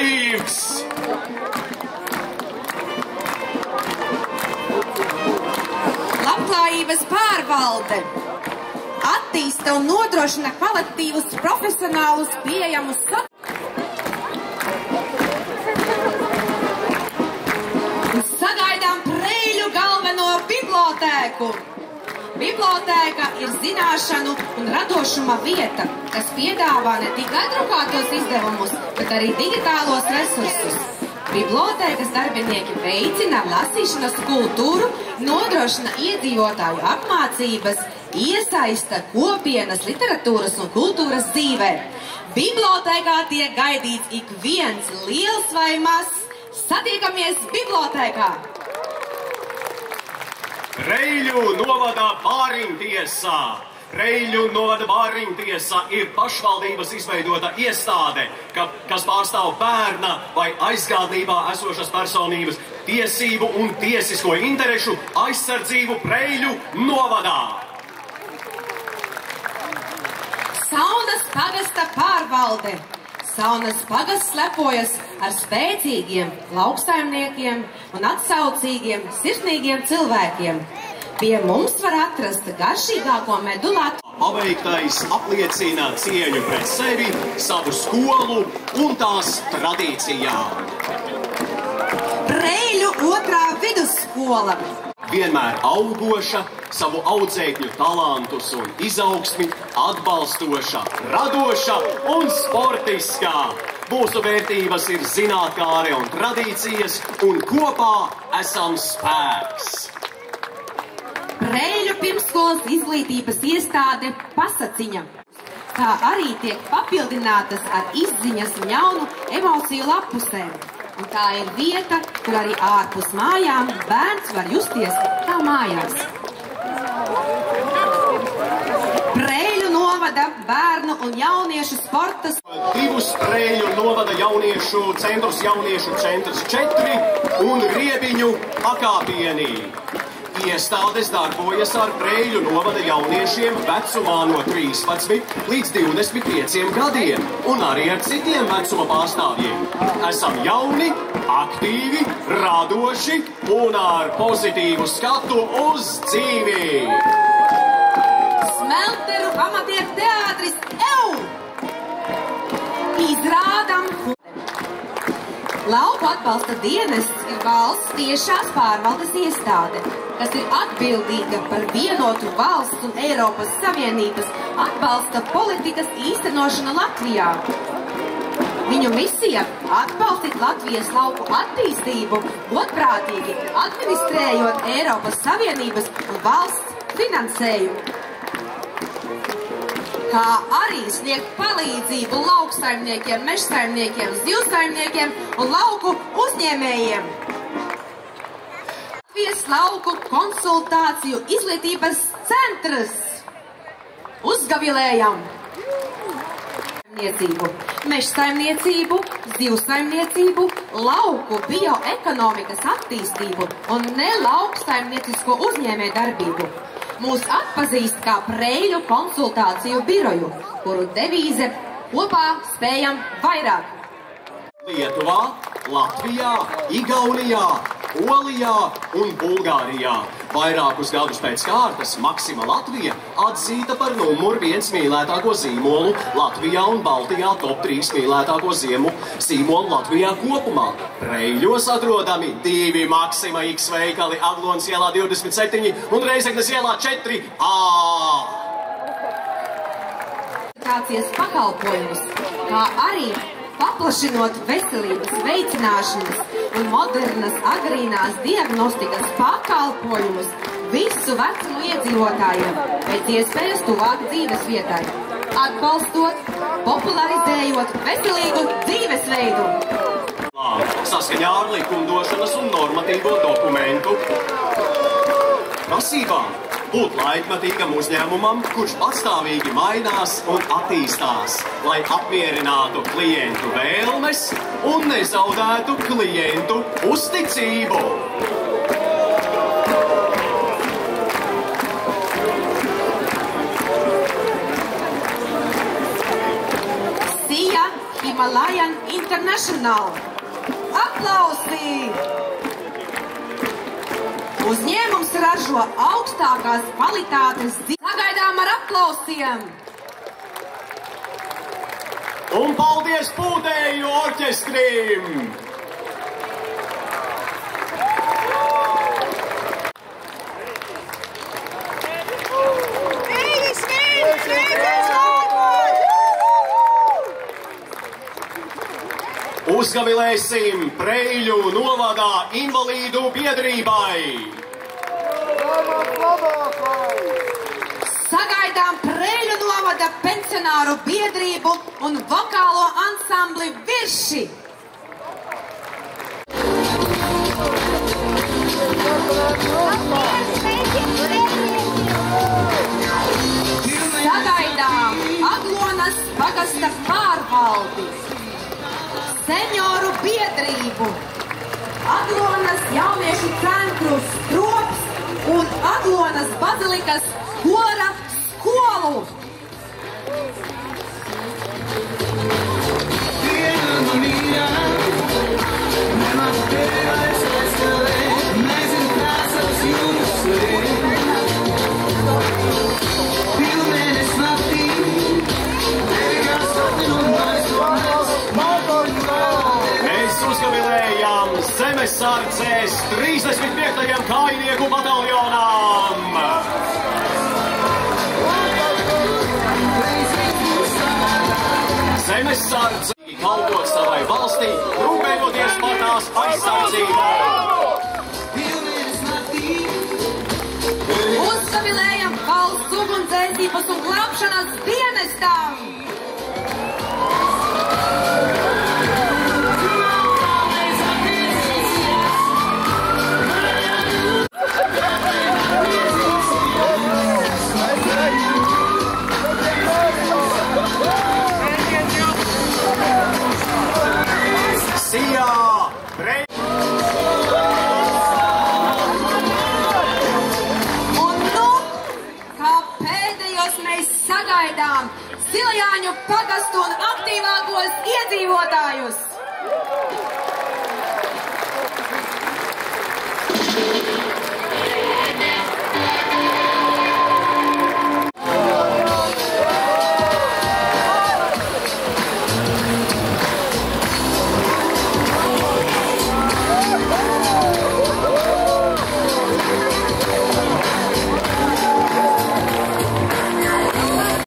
brīvs! Labklājības pārvalde attīsta un nodrošina kvalitatīvus, profesionālus, pieejamus. Sagaidām Preiļu galveno bibliotēku. Bibliotēka ir zināšanu un radošuma vieta, kas piedāvā ne tikai drukātos izdevumus, bet arī digitālos resursus. Bibliotēkas darbinieki veicina lasīšanas kultūru, nodrošina iedzīvotāju apmācības, iesaista kopienas literatūras un kultūras dzīvē. Bibliotēkā tiek gaidīts ik viens liels vai mazs. Satiekamies bibliotēkā! Preiļu novada bāriņtiesā. Preiļu novada bāriņtiesa ir pašvaldības izveidota iestāde, kas pārstāv bērna vai aizgādnībā esošas personības tiesību un tiesisko interešu aizsardzību Preiļu novadā. Saunas pagasta pārvalde. Saunas pagasts lepojas ar spēcīgiem lauksaimniekiem un atsaucīgiem, sirsnīgiem cilvēkiem. Pie mums var atrast garšīgāko medu Latviju. Paveiktais apliecina cieņu pret sevi, savu skolu un tās tradīcijām. Preiļu otrā vidusskola. Vienmēr augoša, savu audzēkņu talantus un izaugsmi atbalstoša, radoša un sportiskā. Mūsu vērtības ir zinātkāre un tradīcijas, un kopā esam spēks. Preiļu pirmsskolas izglītības iestāde Pasaciņa. Tā arī tiek papildinātas ar izziņas un jaunu emociju lapusēm. Un tā ir vieta, kur arī ārpus mājām bērns var justies kā mājās. Preiļu novada bērnu un jauniešu sporta. Divus Preiļu novada jauniešu centrus, 4 un Riebiņu pakāpienī. Iestādes darbojas ar Preiļu novada jauniešiem vecumā no 13 līdz 25 gadiem un arī ar citiem vecuma pārstāvjiem. Esam jauni, aktīvi, radoši un ar pozitīvu skatu uz dzīvi. Smelteru amatieru teātris izrādam. Lauku atbalsta dienests ir valsts tiešās pārvaldes iestāde, kas ir atbildīga par vienotu valsts un Eiropas Savienības atbalsta politikas īstenošanu Latvijā. Viņu misija – atbalstīt Latvijas lauku attīstību, godprātīgi administrējot Eiropas Savienības un valsts finansējumu, kā arī sniegt palīdzību lauksaimniekiem, mežsaimniekiem, zivsaimniekiem un lauku uzņēmējiem. Latvijas lauku konsultāciju izglītības centrs. Uzgavilējam! Mežsaimniecību, zivsaimniecību, lauku bioekonomikas attīstību un nelauksaimniecisko uzņēmēju darbību. Mūs atpazīst kā Preiļu konsultāciju biroju, kuru devīze kopā spējam vairāk. Lietuvā, Latvijā, Igaunijā, Polijā un Bulgārijā. Vairākus gadus pēc kārtas Maxima Latvija atzīta par numur 1 mīlētāko zīmolu Latvijā un Baltijā top 3 mīlētāko zīmolu Latvijā kopumā. Preiļos atrodami 2 Maxima X veikali Aglonas ielā 27 un Reizeknes ielā 4A. Pakalpojumus, kā arī paplašinot veselības veicināšanas un modernas agrīnās diagnostikas pakalpojumus visu vecumu iedzīvotājiem pēc iespējas tuvāk dzīves vietai, atbalstot, popularizējot veselīgu dzīvesveidu. Saskaņā ar likumdošanas un normatīvo dokumentu prasībām būt laikmetīgam uzņēmumam, kurš pastāvīgi mainās un attīstās, lai apmierinātu klientu vēlmes un nezaudētu klientu uzticību. Himalayan International. Aplausi! Uzņēmums ražo augstākās kvalitātes dzīves. Sagaidām ar aplausiem! Un paldies Pūtēju orķestrim! Uzgavilēsim Preiļu novadā invalīdu biedrībai! Sagaidām Preiļu novada pensionāru biedrību un vokālo ansambli Virši! Sagaidām Aglonas pagasta pārvaldi, senioru biedrību, Aglonas jauniešu centrus Strops un Aglonas bazilikas kora skolu. Mēs uzgavilējām Zemesardzes 35. kājnieku bataljonām! Zemesardze kalpot savai valstī, rūpējoties par tās aizsardzību! Uzgavilējam valsts ugunsdzēsības un glābšanas dienestam! Sagaidām Silajāņu pagastu un aktīvākos iedzīvotājus!